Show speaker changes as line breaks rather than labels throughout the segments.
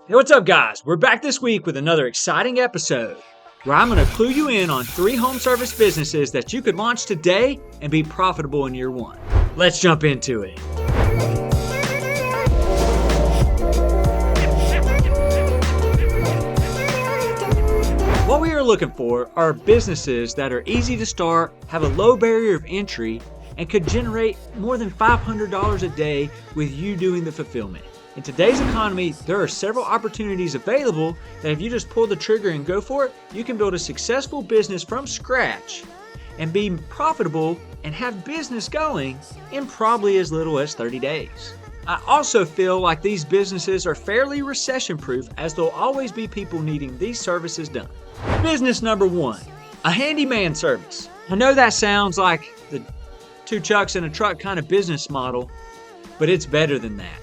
Hey, what's up, guys? We're back this week with another exciting episode where I'm going to clue you in on 3 home service businesses that you could launch today and be profitable in year 1. Let's jump into it. What we are looking for are businesses that are easy to start, have a low barrier of entry, and could generate more than $500 a day with you doing the fulfillment. In today's economy, there are several opportunities available that if you just pull the trigger and go for it, you can build a successful business from scratch and be profitable and have business going in probably as little as 30 days. I also feel like these businesses are fairly recession-proof, as there'll always be people needing these services done. Business number 1, a handyman service. I know that sounds like the 2 chucks in a truck kind of business model, but it's better than that.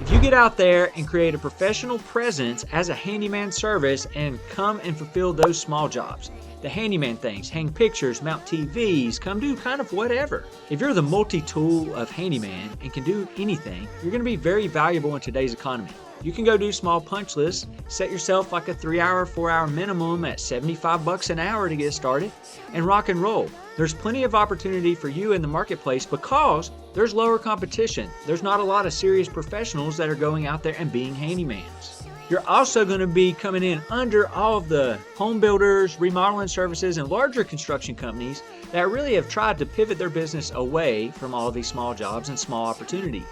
If you get out there and create a professional presence as a handyman service and come and fulfill those small jobs, the handyman things, hang pictures, mount TVs, come do kind of whatever. If you're the multi-tool of handyman and can do anything, you're going to be very valuable in today's economy. You can go do small punch lists, set yourself like a 3-hour, 4-hour minimum at $75 an hour to get started, and rock and roll. There's plenty of opportunity for you in the marketplace because there's lower competition. There's not a lot of serious professionals that are going out there and being handymans. You're also going to be coming in under all of the home builders, remodeling services, and larger construction companies that really have tried to pivot their business away from all of these small jobs and small opportunity.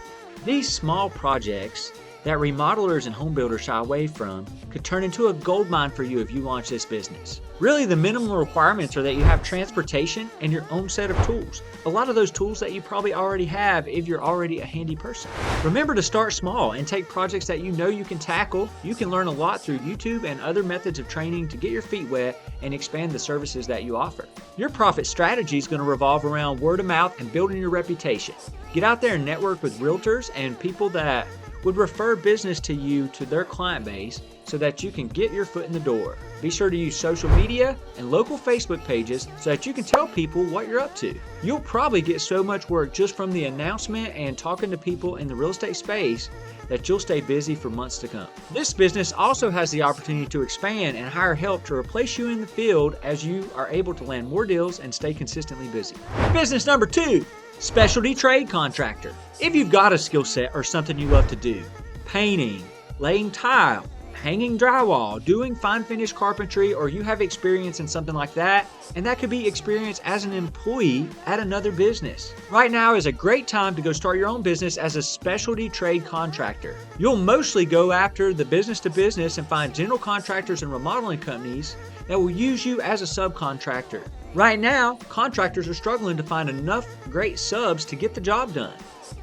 These small projects that remodelers and home builders shy away from could turn into a gold mine for you if you launch this business. Really, the minimum requirements are that you have transportation and your own set of tools. A lot of those tools that you probably already have if you're already a handy person. Remember to start small and take projects that you know you can tackle. You can learn a lot through YouTube and other methods of training to get your feet wet and expand the services that you offer. Your profit strategy is going to revolve around word of mouth and building your reputation. Get out there and network with realtors and people that would refer business to you to their client base so that you can get your foot in the door. Be sure to use social media and local Facebook pages so that you can tell people what you're up to. You'll probably get so much work just from the announcement and talking to people in the real estate space that you'll stay busy for months to come. This business also has the opportunity to expand and hire help to replace you in the field as you are able to land more deals and stay consistently busy. Business number 2. Specialty Trade Contractor. If you've got a skill set or something you love to do, painting, laying tile, hanging drywall, doing fine finish carpentry, or you have experience in something like that, and that could be experience as an employee at another business. Right now is a great time to go start your own business as a specialty trade contractor. You'll mostly go after the business to business and find general contractors and remodeling companies that will use you as a subcontractor. Right now, contractors are struggling to find enough great subs to get the job done.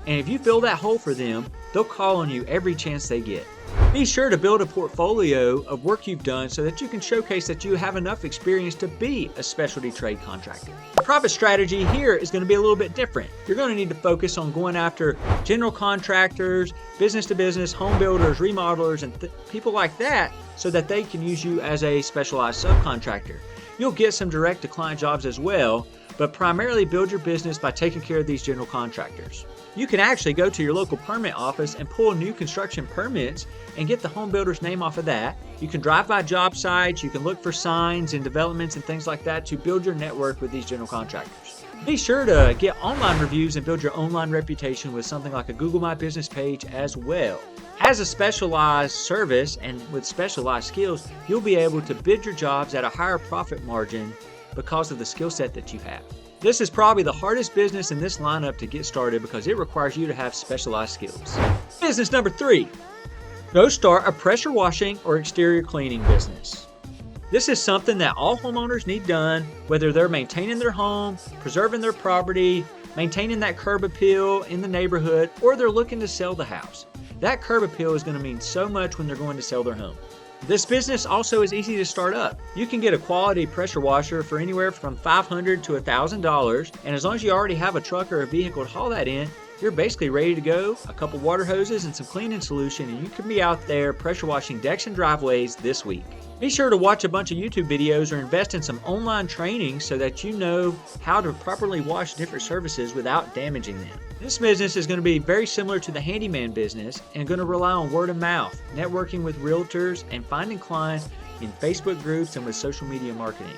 And if you fill that hole for them, they'll call on you every chance they get. Be sure to build a portfolio of work you've done so that you can showcase that you have enough experience to be a specialty trade contractor. The profit strategy here is going to be a little bit different. You're going to need to focus on going after general contractors, business to business, home builders, remodelers, and people like that so that they can use you as a specialized subcontractor. You'll get some direct to client jobs as well, but primarily build your business by taking care of these general contractors. You can actually go to your local permit office and pull new construction permits and get the home builder's name off of that. You can drive by job sites, you can look for signs and developments and things like that to build your network with these general contractors. Be sure to get online reviews and build your online reputation with something like a Google My Business page as well. As a specialized service and with specialized skills, you'll be able to bid your jobs at a higher profit margin because of the skill set that you have. This is probably the hardest business in this lineup to get started because it requires you to have specialized skills. Business number 3. Go start a pressure washing or exterior cleaning business. This is something that all homeowners need done, whether they're maintaining their home, preserving their property, maintaining that curb appeal in the neighborhood, or they're looking to sell the house. That curb appeal is going to mean so much when they're going to sell their home. This business also is easy to start up. You can get a quality pressure washer for anywhere from $500 to $1,000, and as long as you already have a truck or a vehicle to haul that in, you're basically ready to go. A couple water hoses and some cleaning solution, and you can be out there pressure washing decks and driveways this week. Be sure to watch a bunch of YouTube videos or invest in some online training so that you know how to properly wash different surfaces without damaging them. This business is going to be very similar to the handyman business and going to rely on word of mouth, networking with realtors, and finding clients in Facebook groups and with social media marketing.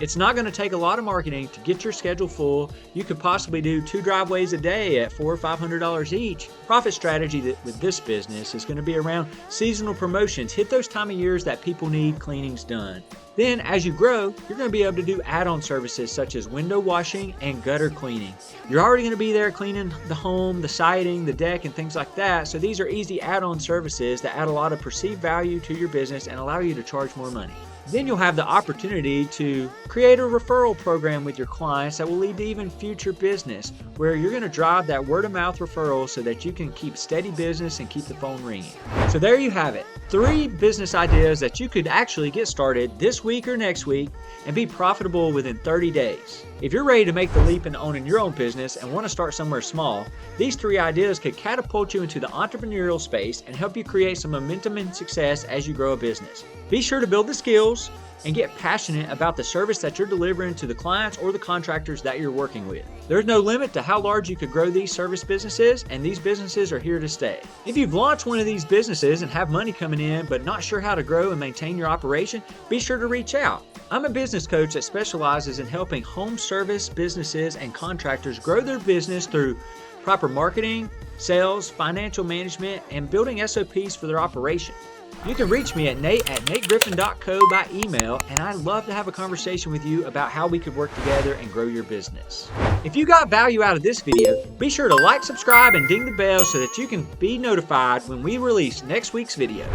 It's not going to take a lot of marketing to get your schedule full. You could possibly do 2 driveways a day at $400 or $500 each. Profit strategy with this business is going to be around seasonal promotions. Hit those time of years that people need cleanings done. Then as you grow, you're going to be able to do add-on services such as window washing and gutter cleaning. You're already going to be there cleaning the home, the siding, the deck, and things like that. So these are easy add-on services that add a lot of perceived value to your business and allow you to charge more money. Then you'll have the opportunity to create a referral program with your clients that will lead to even future business, where you're going to drive that word of mouth referral so that you can keep steady business and keep the phone ringing. So there you have it. 3 business ideas that you could actually get started this week or next week and be profitable within 30 days. If you're ready to make the leap into owning your own business and want to start somewhere small, these 3 ideas could catapult you into the entrepreneurial space and help you create some momentum and success as you grow a business. Be sure to build the skills and get passionate about the service that you're delivering to the clients or the contractors that you're working with. There's no limit to how large you could grow these service businesses, and these businesses are here to stay. If you've launched one of these businesses and have money coming in but not sure how to grow and maintain your operation, be sure to reach out. I'm a business coach that specializes in helping home service businesses and contractors grow their business through proper marketing, sales, financial management, and building SOPs for their operation. You can reach me at nate@nategriffin.co by email, and I'd love to have a conversation with you about how we could work together and grow your business. If you got value out of this video, be sure to like, subscribe, and ding the bell so that you can be notified when we release next week's video.